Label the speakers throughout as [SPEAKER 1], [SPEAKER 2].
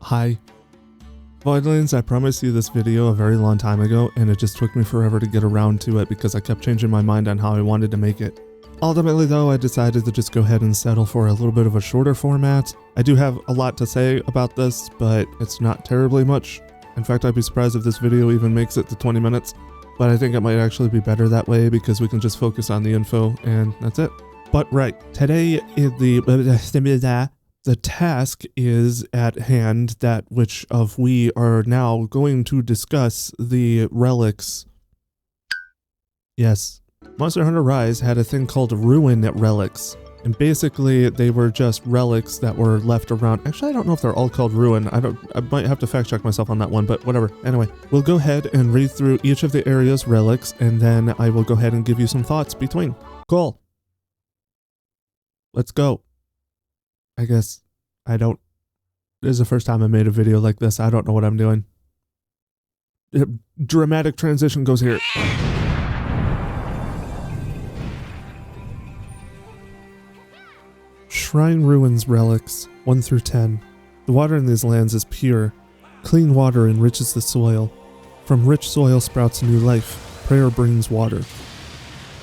[SPEAKER 1] Hi. Voidlings, I promised you this video a very long time ago, and it just took me forever to get around to it because I kept changing my mind on how I wanted to make it. Ultimately though, I decided to just go ahead and settle for a little bit of a shorter format. I do have a lot to say about this, but it's not terribly much. In fact, I'd be surprised if this video even makes it to 20 minutes. But I think it might actually be better that way because we can just focus on the info and that's it. But right, today the task is at hand, that which of we are now going to discuss the relics. Yes, Monster Hunter Rise had a thing called ruin relics. And basically they were just relics that were left around. Actually, I don't know if they're all called ruin. I might have to fact check myself on that one, but whatever. Anyway, we'll go ahead and read through each of the area's relics, and then I will go ahead and give you some thoughts between. Cool. Let's go. I guess this is the first time I made a video like this. I don't know what I'm doing. Dramatic transition goes here. Shrine Ruins Relics, 1 through 10. The water in these lands is pure. Clean water enriches the soil. From rich soil sprouts new life. Prayer brings water.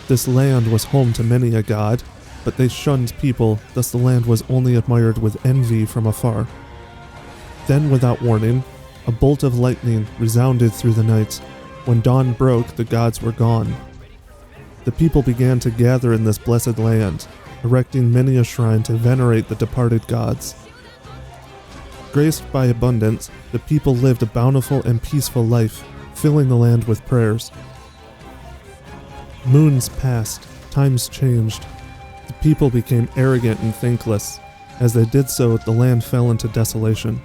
[SPEAKER 1] This land was home to many a god, but they shunned people, thus the land was only admired with envy from afar. Then, without warning, a bolt of lightning resounded through the night. When dawn broke, the gods were gone. The people began to gather in this blessed land, erecting many a shrine to venerate the departed gods. Graced by abundance, the people lived a bountiful and peaceful life, filling the land with prayers. Moons passed, times changed. The people became arrogant and thankless. As they did so, the land fell into desolation.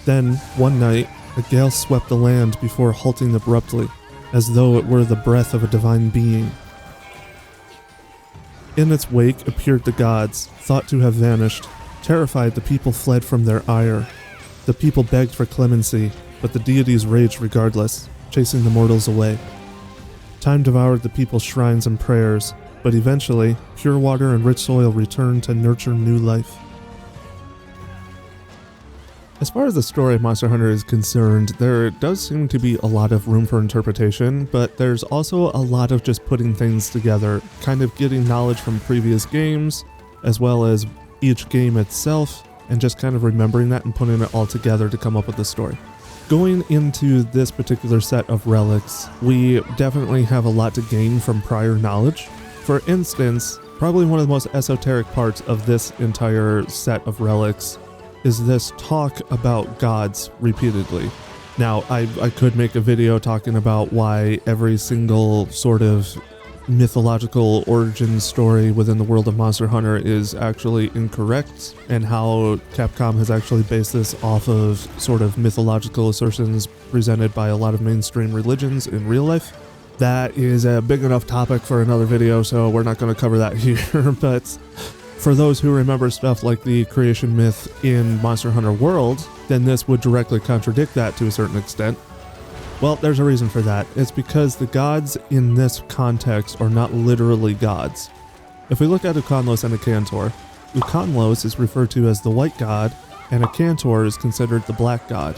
[SPEAKER 1] Then, one night, a gale swept the land before halting abruptly, as though it were the breath of a divine being. In its wake appeared the gods, thought to have vanished. Terrified, the people fled from their ire. The people begged for clemency, but the deities raged regardless, chasing the mortals away. Time devoured the people's shrines and prayers, but eventually, pure water and rich soil returned to nurture new life. As far as the story of Monster Hunter is concerned, there does seem to be a lot of room for interpretation, but there's also a lot of just putting things together, kind of getting knowledge from previous games, as well as each game itself, and just kind of remembering that and putting it all together to come up with the story. Going into this particular set of relics, we definitely have a lot to gain from prior knowledge. For instance, probably one of the most esoteric parts of this entire set of relics is this talk about gods repeatedly. Now, I could make a video talking about why every single sort of mythological origin story within the world of Monster Hunter is actually incorrect, and how Capcom has actually based this off of sort of mythological assertions presented by a lot of mainstream religions in real life. That is a big enough topic for another video, so we're not going to cover that here, but for those who remember stuff like the creation myth in Monster Hunter World, then this would directly contradict that to a certain extent. Well, there's a reason for that. It's because the gods in this context are not literally gods. If we look at Ukanlos and a Cantor, Ukanlos is referred to as the white god, and a Cantor is considered the black god.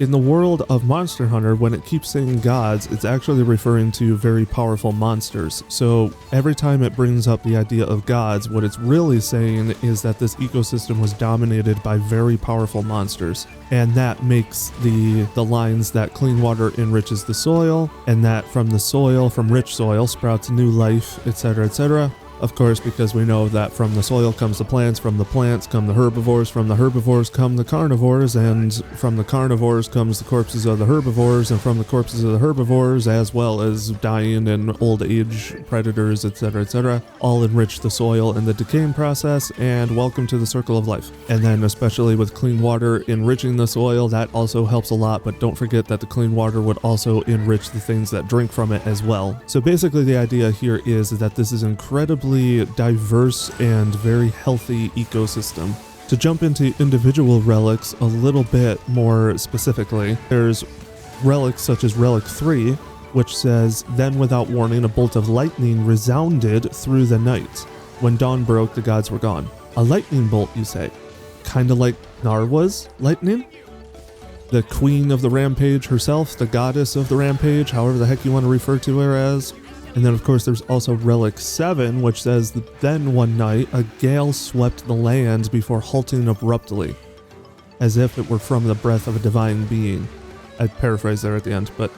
[SPEAKER 1] In the world of Monster Hunter, when it keeps saying gods, it's actually referring to very powerful monsters. So every time it brings up the idea of gods, what it's really saying is that this ecosystem was dominated by very powerful monsters. And that makes the lines that clean water enriches the soil, and that from the soil, from rich soil, sprouts new life, etc., etc. Of course, because we know that from the soil comes the plants, from the plants come the herbivores, from the herbivores come the carnivores, and from the carnivores comes the corpses of the herbivores, and from the corpses of the herbivores, as well as dying and old age predators, etc., etc., all enrich the soil in the decaying process, and welcome to the circle of life. And then especially with clean water enriching the soil, that also helps a lot, but don't forget that the clean water would also enrich the things that drink from it as well. So basically the idea here is that this is incredibly diverse and very healthy ecosystem. To jump into individual relics a little bit more specifically, there's relics such as Relic 3, which says, "Then without warning a bolt of lightning resounded through the night. When dawn broke, the gods were gone." A lightning bolt, you say? Kinda like Narwa's lightning, the queen of the rampage herself, the goddess of the rampage, however the heck you want to refer to her as. And then of course there's also Relic 7, which says that then one night a gale swept the land before halting abruptly, as if it were from the breath of a divine being. I paraphrase there at the end, but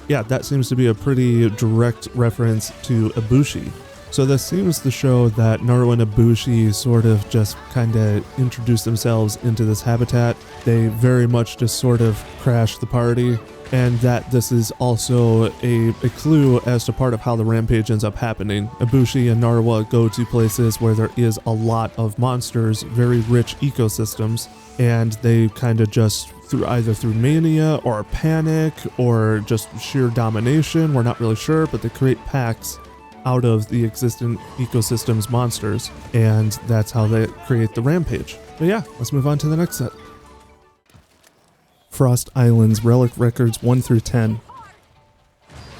[SPEAKER 1] yeah, that seems to be a pretty direct reference to Ibushi. So this seems to show that Naru and Ibushi sort of just kind of introduced themselves into this habitat. They very much just sort of crashed the party, and that this is also a clue as to part of how the rampage ends up happening. Ibushi and Narwa go to places where there is a lot of monsters, very rich ecosystems, and they kind of just, either through mania or panic or just sheer domination, we're not really sure, but they create packs out of the existing ecosystem's monsters, and that's how they create the rampage. But yeah, let's move on to the next set. Frost Islands Relic Records 1 through 10.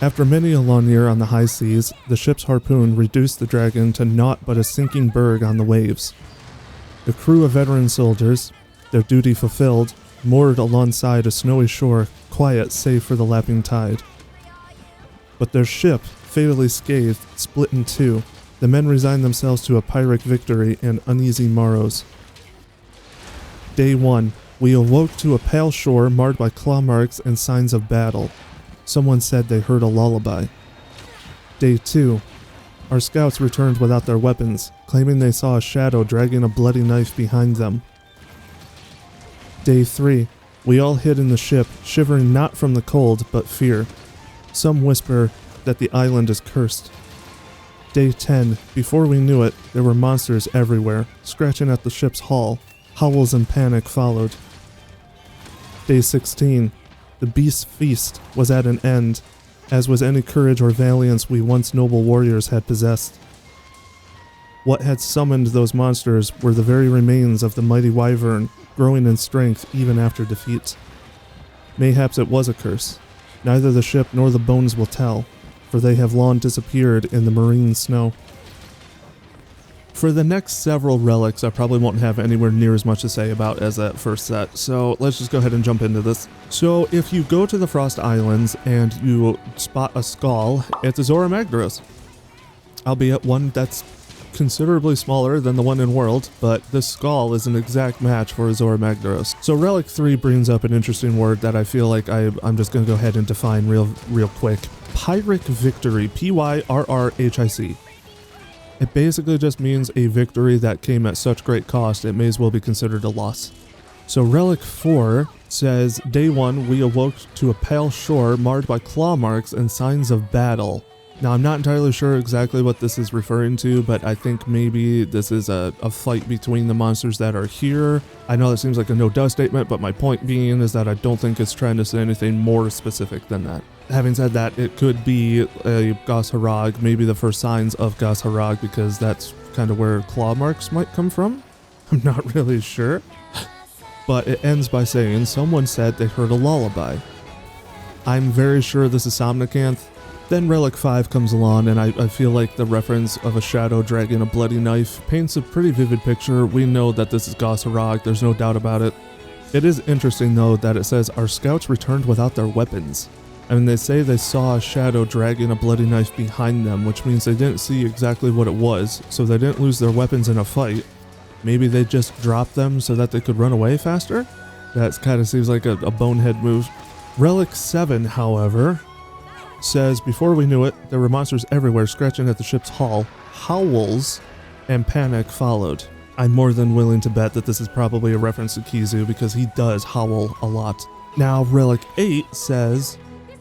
[SPEAKER 1] After many a long year on the high seas, the ship's harpoon reduced the dragon to naught but a sinking berg on the waves. The crew of veteran soldiers, their duty fulfilled, moored alongside a snowy shore, quiet save for the lapping tide. But their ship, fatally scathed, split in two. The men resigned themselves to a Pyrrhic victory and uneasy morrows. Day 1. We awoke to a pale shore marred by claw marks and signs of battle. Someone said they heard a lullaby. Day 2. Our scouts returned without their weapons, claiming they saw a shadow dragging a bloody knife behind them. Day 3. We all hid in the ship, shivering not from the cold, but fear. Some whisper that the island is cursed. Day 10. Before we knew it, there were monsters everywhere, scratching at the ship's hull. Howls and panic followed. Day 16. The beast's feast was at an end, as was any courage or valiance we once noble warriors had possessed. What had summoned those monsters were the very remains of the mighty wyvern, growing in strength even after defeat. Mayhaps it was a curse. Neither the ship nor the bones will tell, for they have long disappeared in the marine snow. For the next several relics, I probably won't have anywhere near as much to say about as that first set, so let's just go ahead and jump into this. So if you go to the Frost Islands and you spot a skull, it's a Zora Magdaros. Albeit one that's considerably smaller than the one in World, but this skull is an exact match for a Zora Magdaros. So Relic 3 brings up an interesting word that I feel like I'm just going to go ahead and define real quick. Pyrrhic victory, Pyrrhic. It basically just means a victory that came at such great cost it may as well be considered a loss. So Relic 4 says, Day 1 we awoke to a pale shore marred by claw marks and signs of battle. Now I'm not entirely sure exactly what this is referring to, but I think maybe this is a fight between the monsters that are here. I know that seems like a no-duh statement, but my point being is that I don't think it's trying to say anything more specific than that. Having said that, it could be a Gas Harag, maybe the first signs of Gas Harag, because that's kind of where claw marks might come from. I'm not really sure. But it ends by saying, someone said they heard a lullaby. I'm very sure this is Somnicanth. Then Relic 5 comes along, and I feel like the reference of a shadow dragging a bloody knife paints a pretty vivid picture. We know that this is Gas Harag, there's no doubt about it. It is interesting though that it says, our scouts returned without their weapons. I mean, they say they saw a shadow dragging a bloody knife behind them, which means they didn't see exactly what it was, so they didn't lose their weapons in a fight. Maybe they just dropped them so that they could run away faster? That kind of seems like a bonehead move. Relic 7, however, says, before we knew it, there were monsters everywhere scratching at the ship's hull. Howls and panic followed. I'm more than willing to bet that this is probably a reference to Kizu because he does howl a lot. Now, Relic 8 says,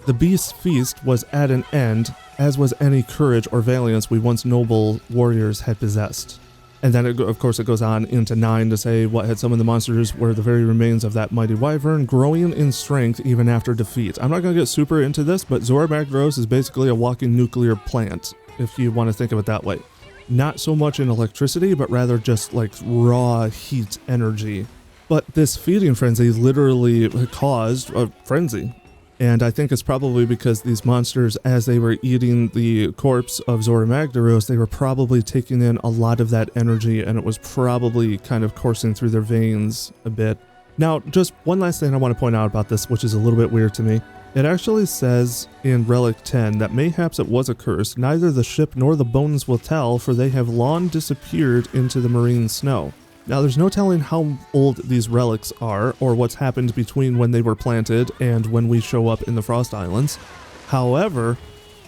[SPEAKER 1] the beast's feast was at an end, as was any courage or valiance we once noble warriors had possessed. And then, of course, it goes on into 9 to say what had some of the monsters were the very remains of that mighty wyvern, growing in strength even after defeat. I'm not going to get super into this, but Zora Magdaros is basically a walking nuclear plant, if you want to think of it that way. Not so much in electricity, but rather just like raw heat energy. But this feeding frenzy literally caused a frenzy. And I think it's probably because these monsters, as they were eating the corpse of Zora Magdaros, they were probably taking in a lot of that energy, and it was probably kind of coursing through their veins a bit. Now, just one last thing I want to point out about this, which is a little bit weird to me. It actually says in Relic 10 that mayhaps it was a curse, neither the ship nor the bones will tell, for they have long disappeared into the marine snow. Now, there's no telling how old these relics are, or what's happened between when they were planted and when we show up in the Frost Islands. However,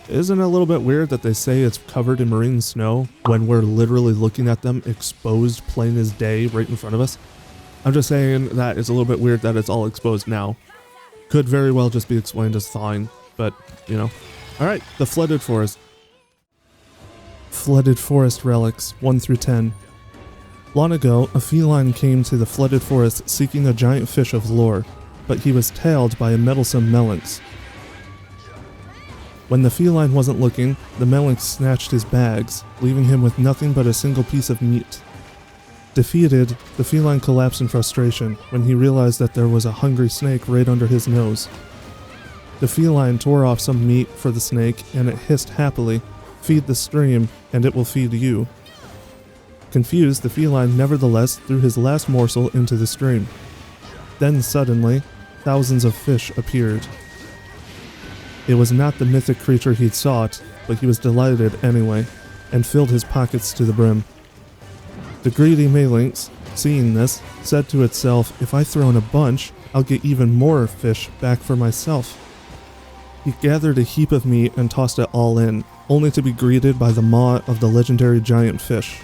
[SPEAKER 1] isn't it a little bit weird that they say it's covered in marine snow when we're literally looking at them exposed plain as day right in front of us? I'm just saying that it's a little bit weird that it's all exposed now. Could very well just be explained as thawing, but, you know. Alright, the Flooded Forest. Flooded Forest Relics, 1 through 10. Long ago, a feline came to the Flooded Forest seeking a giant fish of lore, but he was tailed by a meddlesome Melinx. When the feline wasn't looking, the Melinx snatched his bags, leaving him with nothing but a single piece of meat. Defeated, the feline collapsed in frustration when he realized that there was a hungry snake right under his nose. The feline tore off some meat for the snake and it hissed happily, "Feed the stream, and it will feed you." Confused, the feline nevertheless threw his last morsel into the stream. Then suddenly, thousands of fish appeared. It was not the mythic creature he'd sought, but he was delighted anyway, and filled his pockets to the brim. The greedy Melinx, seeing this, said to itself, "If I throw in a bunch, I'll get even more fish back for myself." He gathered a heap of meat and tossed it all in, only to be greeted by the maw of the legendary giant fish.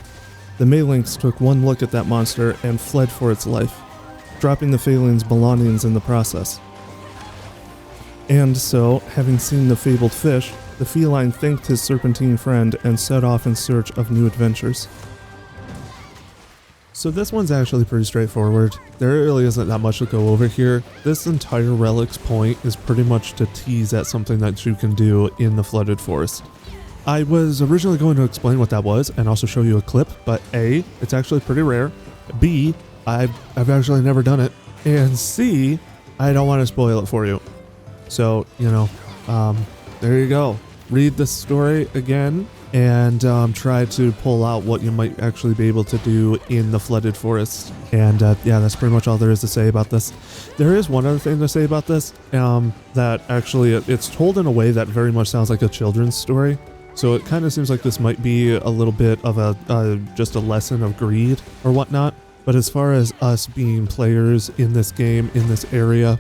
[SPEAKER 1] The Melinx took one look at that monster and fled for its life, dropping the feline's belongings in the process. And so, having seen the fabled fish, the feline thanked his serpentine friend and set off in search of new adventures. So this one's actually pretty straightforward. There really isn't that much to go over here. This entire Relic's point is pretty much to tease at something that you can do in the Flooded Forest. I was originally going to explain what that was and also show you a clip, but A, it's actually pretty rare. B, I've actually never done it. And C, I don't want to spoil it for you. So, you know, there you go. Read the story again and try to pull out what you might actually be able to do in the Flooded Forest. And yeah, that's pretty much all there is to say about this. There is one other thing to say about this, that actually it's told in a way that very much sounds like a children's story. So it kind of seems like this might be a little bit of just a lesson of greed or whatnot. But as far as us being players in this game, in this area,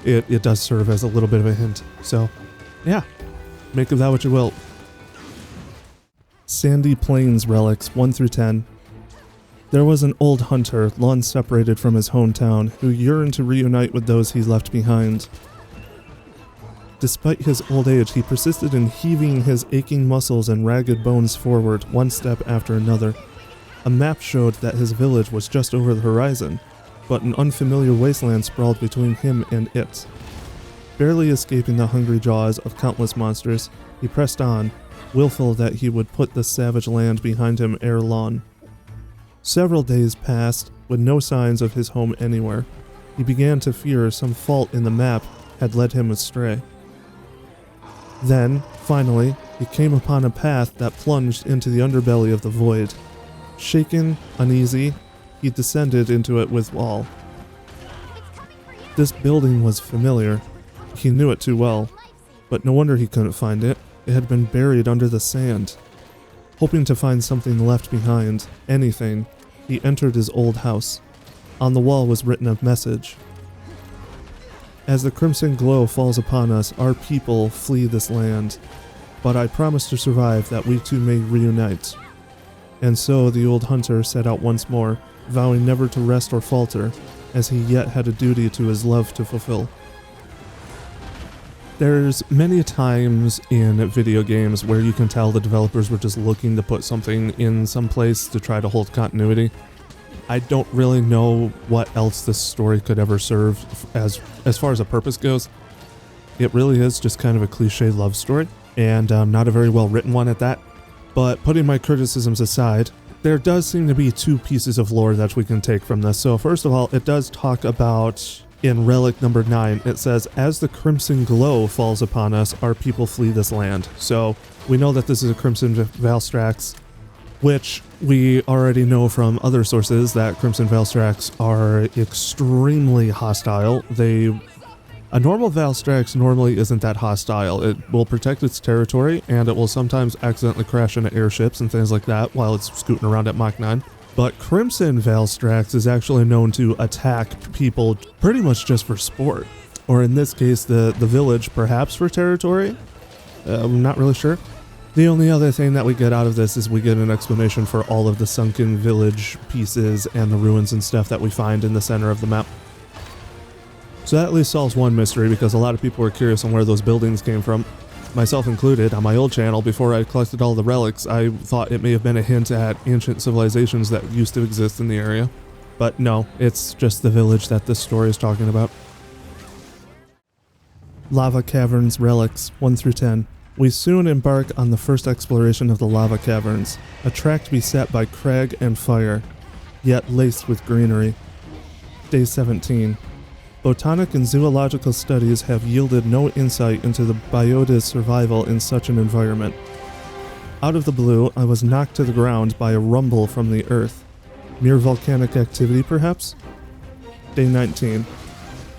[SPEAKER 1] it does serve as a little bit of a hint. So yeah, make of that what you will. Sandy Plains Relics, 1 through 10. There was an old hunter, long separated from his hometown, who yearned to reunite with those he left behind. Despite his old age, he persisted in heaving his aching muscles and ragged bones forward, one step after another. A map showed that his village was just over the horizon, but an unfamiliar wasteland sprawled between him and it. Barely escaping the hungry jaws of countless monsters, he pressed on, willful that he would put the savage land behind him ere long. Several days passed, with no signs of his home anywhere. He began to fear some fault in the map had led him astray. Then, finally, he came upon a path that plunged into the underbelly of the void. Shaken, uneasy, he descended into it with awe. This building was familiar. He knew it too well, but no wonder he couldn't find it. It had been buried under the sand. Hoping to find something left behind, anything, he entered his old house. On the wall was written a message. "As the crimson glow falls upon us, our people flee this land. But I promise to survive that we too may reunite." And so the old hunter set out once more, vowing never to rest or falter, as he yet had a duty to his love to fulfill. There's many times in video games where you can tell the developers were just looking to put something in some place to try to hold continuity. I don't really know what else this story could ever serve as far as a purpose goes. It really is just kind of a cliche love story, and not a very well written one at that. But putting my criticisms aside, there does seem to be two pieces of lore that we can take from this. So first of all, it does talk about, in Relic number 9, it says, "As the crimson glow falls upon us, our people flee this land." So we know that this is a Crimson Valstrax which we already know from other sources that Crimson Valstrax are extremely hostile. A normal Valstrax normally isn't that hostile. It will protect its territory, and it will sometimes accidentally crash into airships and things like that while it's scooting around at Mach 9. But Crimson Valstrax is actually known to attack people pretty much just for sport. Or in this case, the village, perhaps for territory? I'm not really sure. The only other thing that we get out of this is we get an explanation for all of the sunken village pieces and the ruins and stuff that we find in the center of the map. So that at least solves one mystery, because a lot of people were curious on where those buildings came from. Myself included. On my old channel, before I collected all the relics, I thought it may have been a hint at ancient civilizations that used to exist in the area. But no, it's just the village that this story is talking about. Lava Caverns Relics 1 through 10. We soon embark on the first exploration of the lava caverns, a track beset by crag and fire, yet laced with greenery. Day 17. Botanic and zoological studies have yielded no insight into the biota's survival in such an environment. Out of the blue, I was knocked to the ground by a rumble from the earth. Mere volcanic activity, perhaps? Day 19.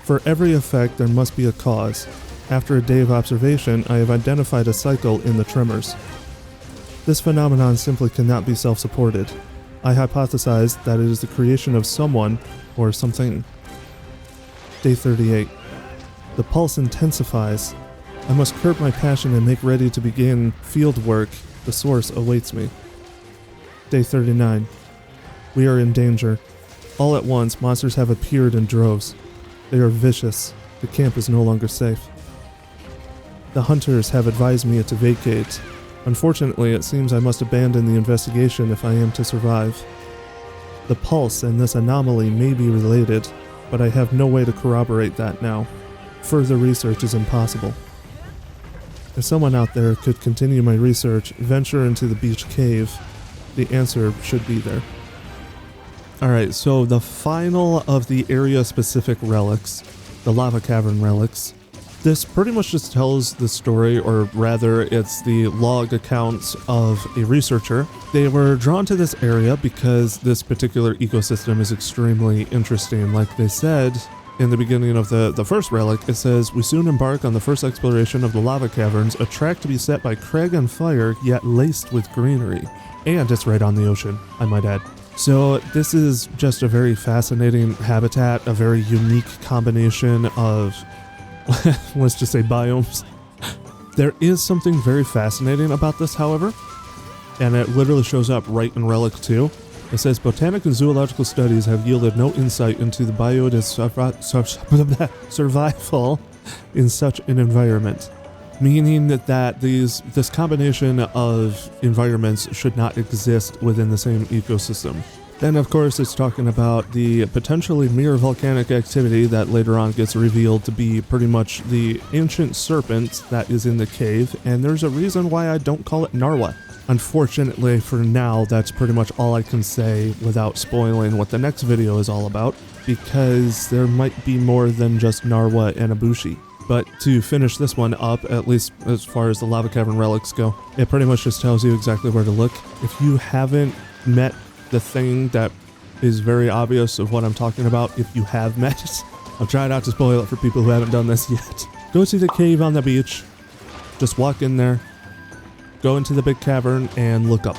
[SPEAKER 1] For every effect, there must be a cause. After a day of observation, I have identified a cycle in the tremors. This phenomenon simply cannot be self-supported. I hypothesize that it is the creation of someone or something. Day 38. The pulse intensifies. I must curb my passion and make ready to begin field work. The source awaits me. Day 39. We are in danger. All at once, monsters have appeared in droves. They are vicious. The camp is no longer safe. The hunters have advised me to vacate. Unfortunately, it seems I must abandon the investigation if I am to survive. The pulse and this anomaly may be related, but I have no way to corroborate that now. Further research is impossible. If someone out there could continue my research, venture into the beach cave, the answer should be there. Alright, so the final of the area-specific relics, the lava cavern relics, this pretty much just tells the story, or rather it's the log accounts of a researcher. They were drawn to this area because this particular ecosystem is extremely interesting. Like they said in the beginning of the first relic, it says, we soon embark on the first exploration of the lava caverns, a track to be set by crag and fire, yet laced with greenery. And it's right on the ocean, I might add. So this is just a very fascinating habitat, a very unique combination of let's just say biomes. There is something very fascinating about this, however, and it literally shows up right in Relic 2. It says, Botanic and zoological studies have yielded no insight into the biota's survival in such an environment. Meaning that this combination of environments should not exist within the same ecosystem. Then, of course, it's talking about the potentially mere volcanic activity that later on gets revealed to be pretty much the ancient serpent that is in the cave, and there's a reason why I don't call it Narwa. Unfortunately, for now, that's pretty much all I can say without spoiling what the next video is all about, because there might be more than just Narwa and Ibushi. But to finish this one up, at least as far as the lava cavern relics go, it pretty much just tells you exactly where to look. If you haven't met the thing that is very obvious of what I'm talking about, if you have met it, I'll try not to spoil it for people who haven't done this yet. Go to the cave on the beach, just walk in there, go into the big cavern, and look up.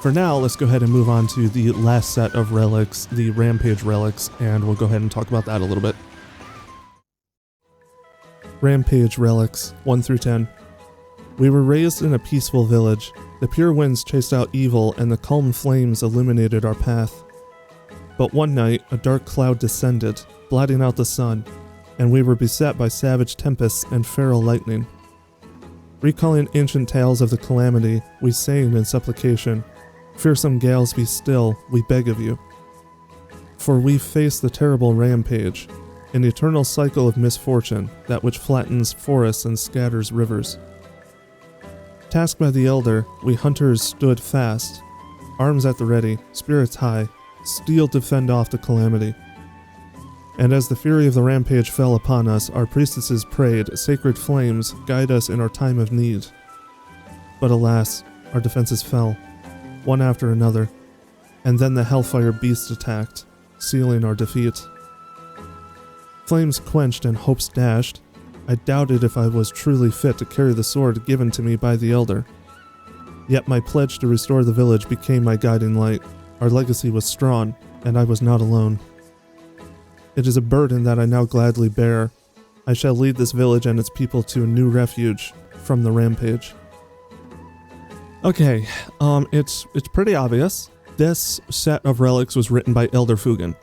[SPEAKER 1] For now, let's go ahead and move on to the last set of relics, the Rampage relics, and we'll go ahead and talk about that a little bit. Rampage relics 1 through 10. We were raised in a peaceful village. The pure winds chased out evil, and the calm flames illuminated our path. But one night, a dark cloud descended, blotting out the sun, and we were beset by savage tempests and feral lightning. Recalling ancient tales of the calamity, we sang in supplication, "Fearsome gales, be still, we beg of you." For we face the terrible rampage, an eternal cycle of misfortune, that which flattens forests and scatters rivers. Tasked by the elder, we hunters stood fast, arms at the ready, spirits high, steel to fend off the calamity. And as the fury of the rampage fell upon us, our priestesses prayed, "Sacred flames, guide us in our time of need." But alas, our defenses fell. one after another, and then the Hellfire Beast attacked, sealing our defeat. Flames quenched and hopes dashed. I doubted if I was truly fit to carry the sword given to me by the Elder. Yet my pledge to restore the village became my guiding light. Our legacy was strong, and I was not alone. It is a burden that I now gladly bear. I shall lead this village and its people to a new refuge from the rampage. Okay, it's pretty obvious. This set of relics was written by Elder Fugen.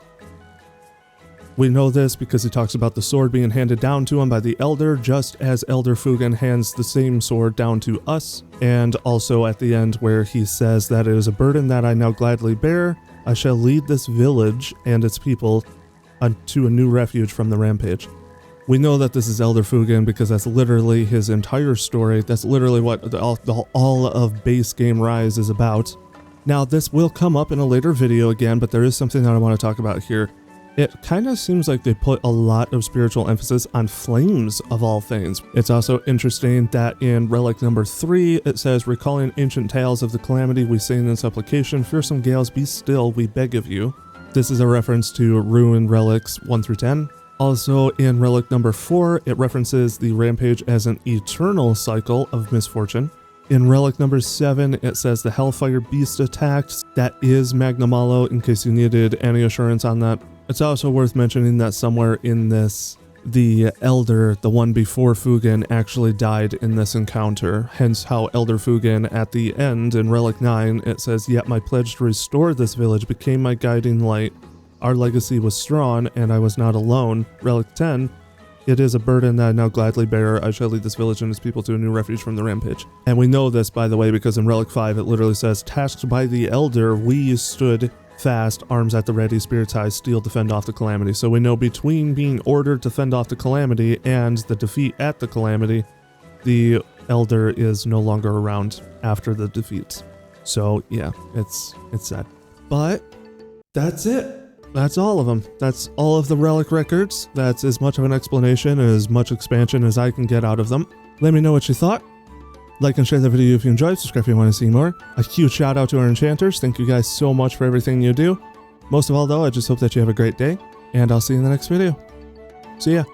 [SPEAKER 1] We know this because he talks about the sword being handed down to him by the Elder, just as Elder Fugen hands the same sword down to us, and also at the end where he says that it is a burden that I now gladly bear. I shall lead this village and its people to a new refuge from the rampage. We know that this is Elder Fugen because that's literally his entire story. That's literally what all of base game Rise is about. Now, this will come up in a later video again, but there is something that I want to talk about here. It kind of seems like they put a lot of spiritual emphasis on flames of all things. It's also interesting that in Relic number 3, it says, recalling ancient tales of the calamity, we say in supplication, fearsome gales, be still, we beg of you. This is a reference to Ruin Relics 1 through 10. Also in Relic number 4, it references the rampage as an eternal cycle of misfortune. In Relic number 7, it says the Hellfire Beast attacked. That is Magna Malo, in case you needed any assurance on that. It's also worth mentioning that somewhere in this, the Elder, the one before Fugen, actually died in this encounter, hence how Elder Fugen at the end in Relic 9, it says, yet my pledge to restore this village became my guiding light. Our legacy was strong, and I was not alone. Relic 10, it is a burden that I now gladly bear. I shall lead this village and its people to a new refuge from the rampage. And we know this, by the way, because in Relic 5, it literally says, tasked by the Elder, we stood fast, arms at the ready, spirits high, steel to fend off the calamity. So we know between being ordered to fend off the calamity and the defeat at the calamity, the Elder is no longer around after the defeat. So yeah, it's sad. But that's it. That's all of them. That's all of the Relic records. That's as much of an explanation, as much expansion as I can get out of them. Let me know what you thought. Like and share the video if you enjoyed, subscribe if you want to see more. A huge shout out to our enchanters. Thank you guys so much for everything you do. Most of all though, I just hope that you have a great day, and I'll see you in the next video. See ya.